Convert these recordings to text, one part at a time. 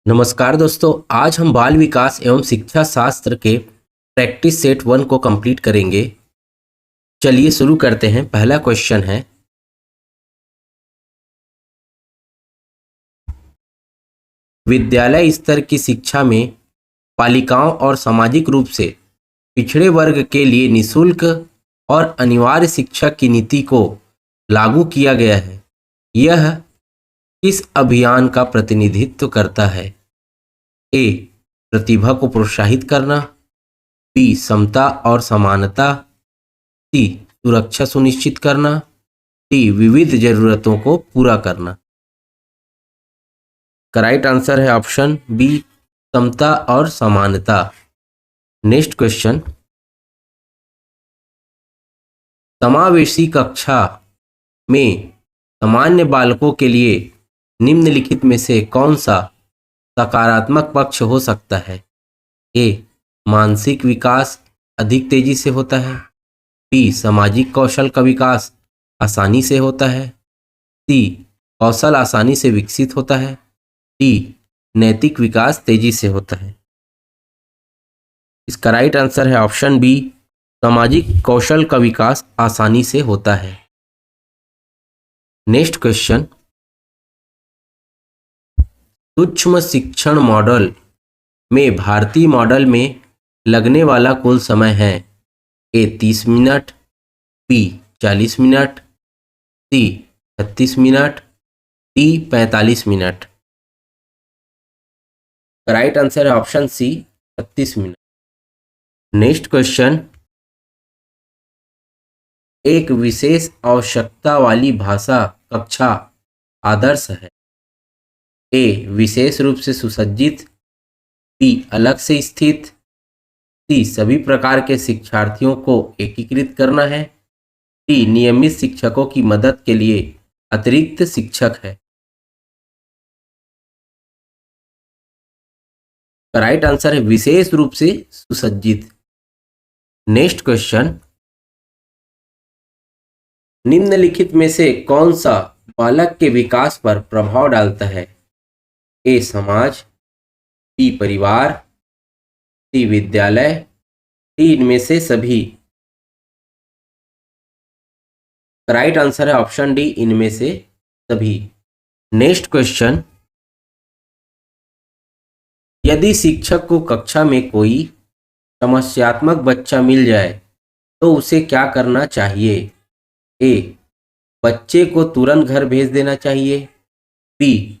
नमस्कार दोस्तों, आज हम बाल विकास एवं शिक्षा शास्त्र के प्रैक्टिस सेट 1 को कंप्लीट करेंगे। चलिए शुरू करते हैं। पहला क्वेश्चन है, विद्यालय स्तर की शिक्षा में बालिकाओं और सामाजिक रूप से पिछड़े वर्ग के लिए निःशुल्क और अनिवार्य शिक्षा की नीति को लागू किया गया है। यह किस अभियान का प्रतिनिधित्व करता है? ए. प्रतिभा को प्रोत्साहित करना, बी. समता और समानता, सी. सुरक्षा सुनिश्चित करना, डी. विविध जरूरतों को पूरा करना। राइट आंसर है ऑप्शन बी, समता और समानता। नेक्स्ट क्वेश्चन, समावेशी कक्षा में सामान्य बालकों के लिए निम्नलिखित में से कौन सा सकारात्मक पक्ष हो सकता है? ए. मानसिक विकास अधिक तेजी से होता है, बी. सामाजिक कौशल का विकास आसानी से होता है, सी. कौशल आसानी से विकसित होता है, डी. नैतिक विकास तेजी से होता है। इसका राइट आंसर है ऑप्शन बी, सामाजिक कौशल का विकास आसानी से होता है। नेक्स्ट क्वेश्चन, सूक्ष्म शिक्षण मॉडल में भारतीय मॉडल में लगने वाला कुल समय है? A. 30 minute, B. 40 minute, C. 36 minute, D. 45 minute. Right answer है option C, 36 minute. Next question, एक विशेष आवश्यकता वाली भाषा कक्षा आदर्श है? ए. विशेष रूप से सुसज्जित, बी. अलग से स्थित, सी. सभी प्रकार के शिक्षार्थियों को एकीकृत करना है, डी. नियमित शिक्षकों की मदद के लिए अतिरिक्त शिक्षक है। राइट आंसर है विशेष रूप से सुसज्जित। नेक्स्ट क्वेश्चन, निम्नलिखित में से कौन सा बालक के विकास पर प्रभाव डालता है? ए. समाज, बी. परिवार, सी. विद्यालय, डी. इनमें से सभी। राइट आंसर है ऑप्शन डी, इनमें से सभी। नेक्स्ट क्वेश्चन, यदि शिक्षक को कक्षा में कोई समस्यात्मक बच्चा मिल जाए तो उसे क्या करना चाहिए? ए. बच्चे को तुरंत घर भेज देना चाहिए, बी.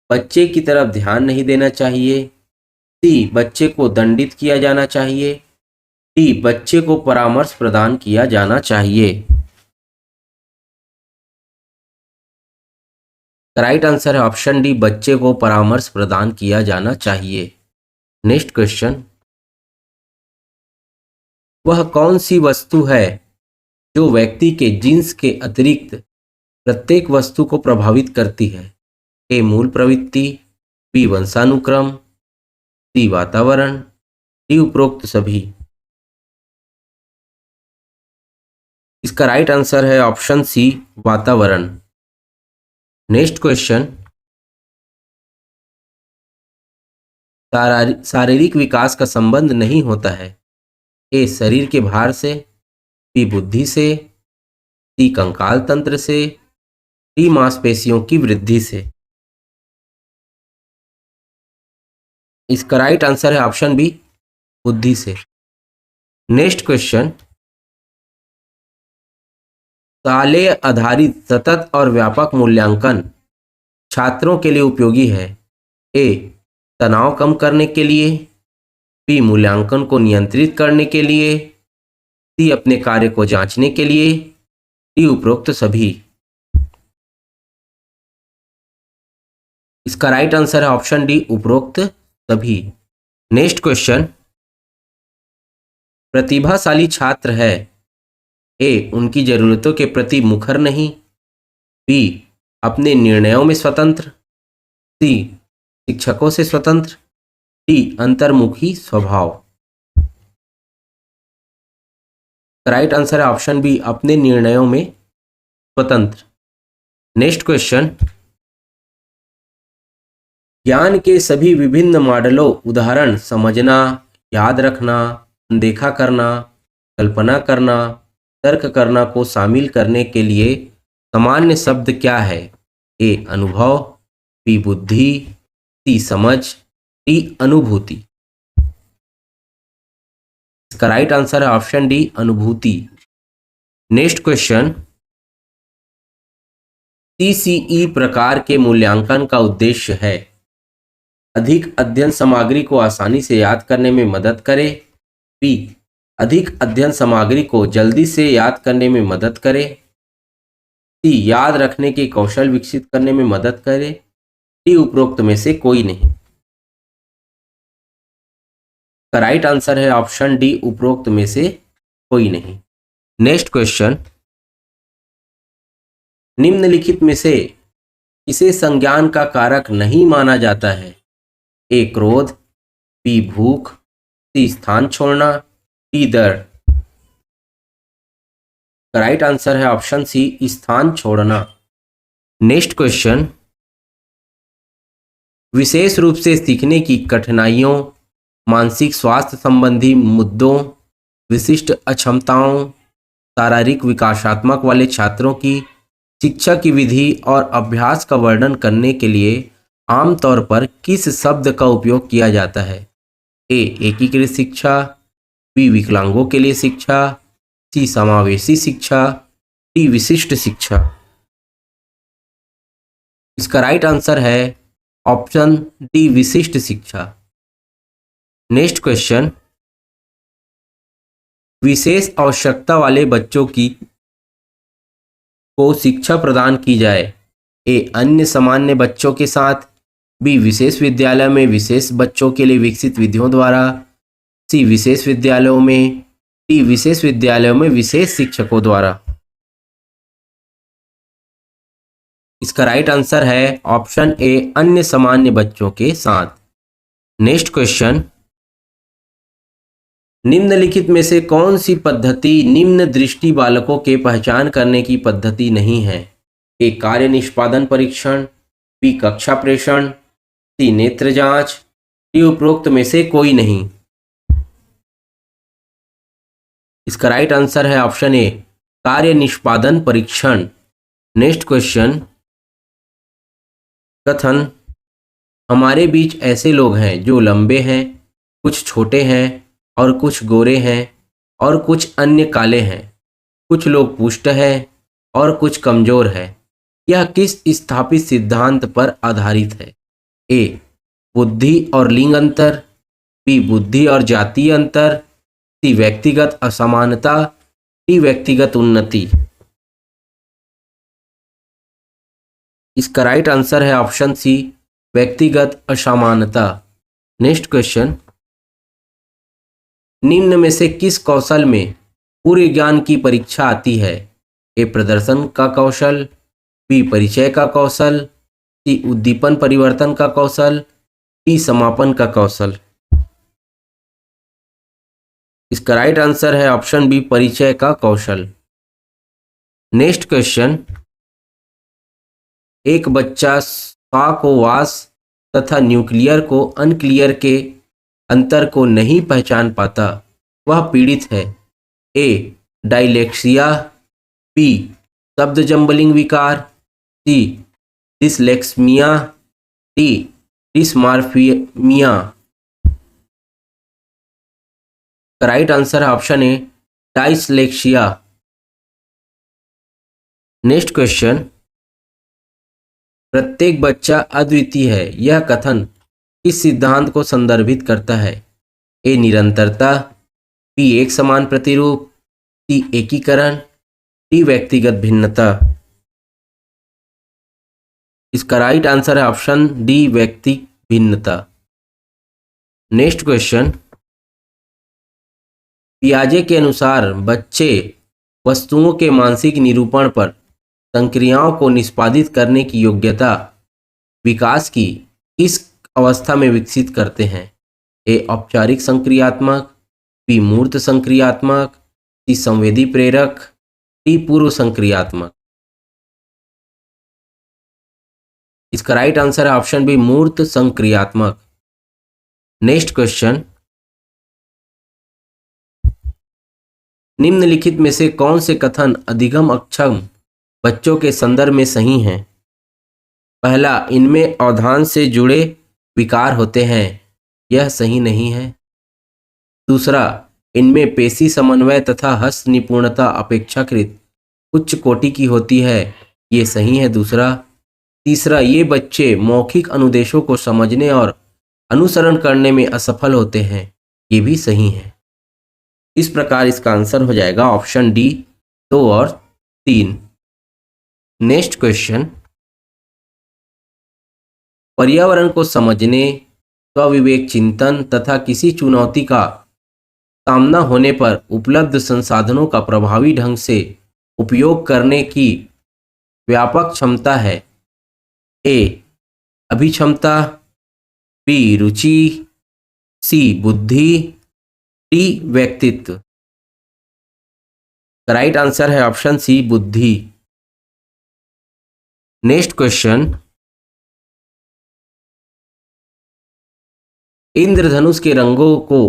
बच्चे की तरफ ध्यान नहीं देना चाहिए, सी. बच्चे को दंडित किया जाना चाहिए, डी. बच्चे को परामर्श प्रदान किया जाना चाहिए। राइट आंसर है ऑप्शन डी, बच्चे को परामर्श प्रदान किया जाना चाहिए। नेक्स्ट क्वेश्चन, वह कौन सी वस्तु है जो व्यक्ति के जीन्स के अतिरिक्त प्रत्येक वस्तु को प्रभावित करती है? ए. मूल प्रवृत्ति, बी. वंशानुक्रम, सी. वातावरण, डी. उपरोक्त सभी। इसका राइट आंसर है ऑप्शन सी, वातावरण। नेक्स्ट क्वेश्चन, शारीरिक विकास का संबंध नहीं होता है? ए. शरीर के भार से, बी. बुद्धि से, सी. कंकाल तंत्र से, डी. मांसपेशियों की वृद्धि से। इसका राइट आंसर है ऑप्शन बी, बुद्धि से। नेक्स्ट क्वेश्चन, ताले आधारित सतत और व्यापक मूल्यांकन छात्रों के लिए उपयोगी है? ए. तनाव कम करने के लिए, बी. मूल्यांकन को नियंत्रित करने के लिए, सी. अपने कार्य को जांचने के लिए, डी. उपरोक्त सभी। इसका राइट आंसर है ऑप्शन डी, उपरोक्त सभी। नेक्स्ट क्वेश्चन, प्रतिभाशाली छात्र है? ए. उनकी जरूरतों के प्रति मुखर नहीं, बी. अपने निर्णयों में स्वतंत्र, सी. शिक्षकों से स्वतंत्र, डी. अंतर्मुखी स्वभाव। राइट आंसर है ऑप्शन बी, अपने निर्णयों में स्वतंत्र। नेक्स्ट क्वेश्चन, ज्ञान के सभी विभिन्न मॉडलों उदाहरण समझना, याद रखना, अनदेखा करना, कल्पना करना, तर्क करना को शामिल करने के लिए सामान्य शब्द क्या है? ए अनुभव, बी बुद्धि, सी समझ, डी अनुभूति। इसका राइट आंसर है ऑप्शन डी अनुभूति। नेक्स्ट क्वेश्चन, सीसीई प्रकार के मूल्यांकन का उद्देश्य है अधिक अध्ययन सामग्री को आसानी से याद करने में मदद करे, बी अधिक अध्ययन सामग्री को जल्दी से याद करने में मदद करे, सी याद रखने के कौशल विकसित करने में मदद करे, डी उपरोक्त में से कोई नहीं। राइट आंसर है ऑप्शन डी उपरोक्त में से कोई नहीं। नेक्स्ट क्वेश्चन, निम्नलिखित में से किसे संज्ञान का कारक नहीं माना जाता है? ए क्रोध, बी भूख, सी स्थान छोड़ना, डी दर्द। राइट आंसर है ऑप्शन सी स्थान छोड़ना। नेक्स्ट क्वेश्चन, विशेष रूप से सीखने की कठिनाइयों, मानसिक स्वास्थ्य संबंधी मुद्दों, विशिष्ट अक्षमताओं, शारीरिक विकासात्मक वाले छात्रों की शिक्षा की विधि और अभ्यास का वर्णन करने के लिए आमतौर पर किस शब्द का उपयोग किया जाता है? ए एकीकृत शिक्षा, बी विकलांगों के लिए शिक्षा, सी समावेशी शिक्षा, डी विशिष्ट शिक्षा। इसका राइट आंसर है ऑप्शन डी विशिष्ट शिक्षा। नेक्स्ट क्वेश्चन, विशेष आवश्यकता वाले बच्चों को शिक्षा प्रदान की जाए। ए अन्य सामान्य बच्चों के साथ, बी विशेष विद्यालय में विशेष बच्चों के लिए विकसित विधियों द्वारा, सी विशेष विद्यालयों में, डी विशेष विद्यालयों में विशेष शिक्षकों द्वारा। इसका राइट आंसर है ऑप्शन ए अन्य सामान्य बच्चों के साथ। नेक्स्ट क्वेश्चन, निम्नलिखित में से कौन सी पद्धति निम्न दृष्टि बालकों के पहचान करने की पद्धति नहीं है? ए कार्य निष्पादन परीक्षण, बी कक्षा प्रेषण, सी नेत्र जांच, डी उपरोक्त में से कोई नहीं। इसका राइट आंसर है ऑप्शन ए कार्य निष्पादन परीक्षण। नेक्स्ट क्वेश्चन, कथन हमारे बीच ऐसे लोग हैं जो लंबे हैं, कुछ छोटे हैं और कुछ गोरे हैं और कुछ अन्य काले हैं, कुछ लोग पुष्ट हैं और कुछ कमजोर हैं। यह किस स्थापित सिद्धांत पर आधारित है? ए बुद्धि और लिंग अंतर, बी बुद्धि और जातीय अंतर, सी व्यक्तिगत असमानता, डी व्यक्तिगत उन्नति। इसका राइट आंसर है ऑप्शन सी व्यक्तिगत असमानता। नेक्स्ट क्वेश्चन, निम्न में से किस कौशल में पूरे ज्ञान की परीक्षा आती है? ए प्रदर्शन का कौशल, बी परिचय का कौशल, सी उद्दीपन परिवर्तन का कौशल, डी समापन का कौशल। इसका राइट आंसर है ऑप्शन बी परिचय का कौशल। नेक्स्ट क्वेश्चन, एक बच्चा स्वा को वास तथा न्यूक्लियर को अनक्लियर के अंतर को नहीं पहचान पाता, वह पीड़ित है। ए डायलेक्सिया, बी शब्द जंबलिंग विकार, सी डिसलेक्सिया, डी डिस्मार्फिया। राइट आंसर है ऑप्शन ए डायस्लेक्सिया। नेक्स्ट क्वेश्चन, प्रत्येक बच्चा अद्वितीय है, यह कथन किस सिद्धांत को संदर्भित करता है? ए निरंतरता, बी एक समान प्रतिरूप, सी एकीकरण, डी व्यक्तिगत भिन्नता। इसका राइट आंसर है ऑप्शन डी व्यक्ति भिन्नता। नेक्स्ट क्वेश्चन, पियाजे के अनुसार बच्चे वस्तुओं के मानसिक निरूपण पर संक्रियाओं को निष्पादित करने की योग्यता विकास की किस अवस्था में विकसित करते हैं? ए औपचारिक संक्रियात्मक, बी मूर्त संक्रियात्मक, सी संवेदी प्रेरक, डी पूर्व संक्रियात्मक। इसका राइट आंसर है ऑप्शन बी मूर्त संक्रियात्मक। नेक्स्ट क्वेश्चन, निम्नलिखित में से कौन से कथन अधिगम अक्षम बच्चों के संदर्भ में सही हैं? पहला, इनमें अवधान से जुड़े विकार होते हैं, यह सही नहीं है। दूसरा, इनमें पेशी समन्वय तथा हस्त निपुणता अपेक्षाकृत उच्च कोटि की होती है, ये सही है दूसरा। तीसरा, ये बच्चे मौखिक अनुदेशों को समझने और अनुसरण करने में असफल होते हैं, ये भी सही है। इस प्रकार इसका आंसर हो जाएगा ऑप्शन डी 2 और 3। नेक्स्ट क्वेश्चन, पर्यावरण को समझने, स्वविवेक चिंतन तथा किसी चुनौती का सामना होने पर उपलब्ध संसाधनों का प्रभावी ढंग से उपयोग करने की व्यापक क्षमता है। ए, अभिक्षमता, बी, रुचि, सी, बुद्धि, डी, व्यक्तित्व। राइट आंसर है ऑप्शन सी, बुद्धि। नेक्स्ट क्वेश्चन, इंद्रधनुष के रंगों को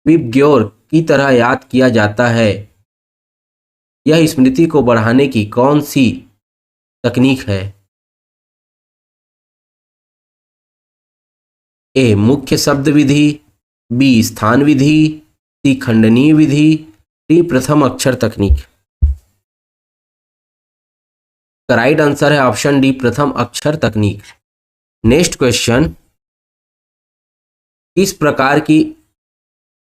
विबग्योर की तरह याद किया जाता है, यह स्मृति को बढ़ाने की कौन सी तकनीक है? ए, मुख्य शब्द विधि, बी, स्थान विधि, सी, खंडनीय विधि, डी, प्रथम अक्षर तकनीक। राइट आंसर है ऑप्शन डी, प्रथम अक्षर तकनीक। नेक्स्ट क्वेश्चन, इस प्रकार की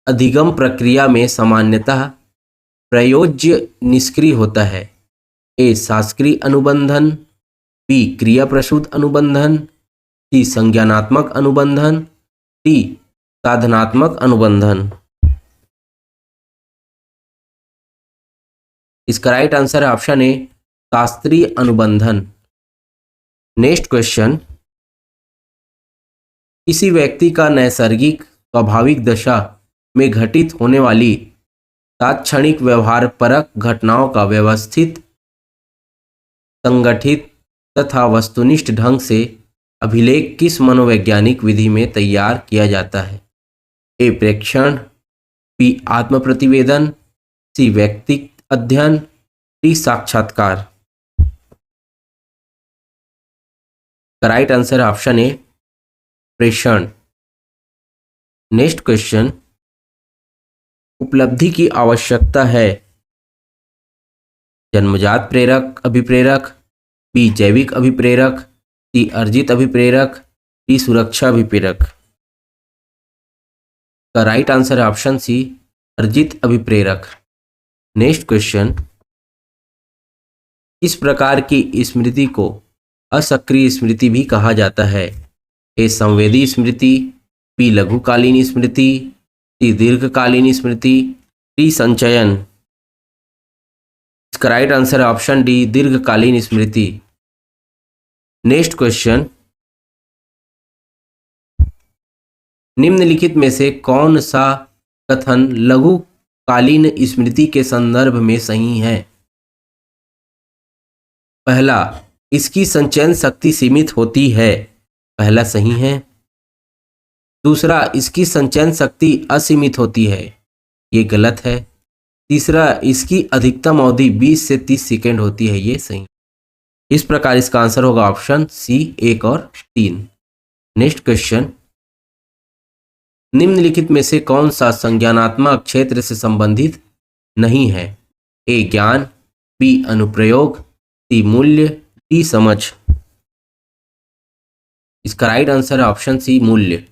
अधिगम प्रक्रिया में सामान्यतः प्रयोज्य निष्क्रिय होता है। ए, शास्त्रीय अनुबंधन, बी, क्रिया प्रसूत अनुबंधन, सी, संज्ञानात्मक अनुबंधन, डी, साधनात्मक अनुबंधन। इसका राइट आंसर है ऑप्शन ए, शास्त्रीय अनुबंधन। नेक्स्ट क्वेश्चन, किसी व्यक्ति का नैसर्गिक स्वाभाविक दशा में घटित होने वाली तात्क्षणिक व्यवहार परक घटनाओं का व्यवस्थित, संगठित तथा वस्तुनिष्ठ ढंग से अभिलेख किस मनोवैज्ञानिक विधि में तैयार किया जाता है? ए, प्रेक्षण, बी, आत्म प्रतिवेदन, सी, व्यक्तिगत अध्ययन, डी, साक्षात्कार। राइट आंसर ऑप्शन ए, प्रेषण। नेक्स्ट क्वेश्चन, उपलब्धि की आवश्यकता है, जन्मजात प्रेरक अभिप्रेरक, बी, जैविक अभिप्रेरक, सी, अर्जित अभिप्रेरक, डी, सुरक्षा अभिप्रेरक। का राइट आंसर है ऑप्शन सी, अर्जित अभिप्रेरक। नेक्स्ट क्वेश्चन, इस प्रकार की स्मृति को असक्रिय स्मृति भी कहा जाता है। ए, संवेदी स्मृति, बी, लघुकालीन स्मृति, सी, दीर्घकालीन स्मृति, डी, संचयन। इसका राइट आंसर है ऑप्शन डी, दीर्घकालीन स्मृति। नेक्स्ट क्वेश्चन, निम्नलिखित में से कौन सा कथन लघुकालीन स्मृति के संदर्भ में सही है? पहला, इसकी संचयन शक्ति सीमित होती है, पहला सही है। दूसरा, इसकी संचयन शक्ति असीमित होती है, ये गलत है। तीसरा, इसकी अधिकतम अवधि 20 से 30 सेकेंड होती है, ये सही। इस प्रकार इसका आंसर होगा ऑप्शन सी, 1 और 3। नेक्स्ट क्वेश्चन, निम्नलिखित में से कौन सा संज्ञानात्मक क्षेत्र से संबंधित नहीं है? ए, ज्ञान, बी, अनुप्रयोग, सी, मूल्य, डी, समझ। इसका राइट आंसर है ऑप्शन सी, मूल्य।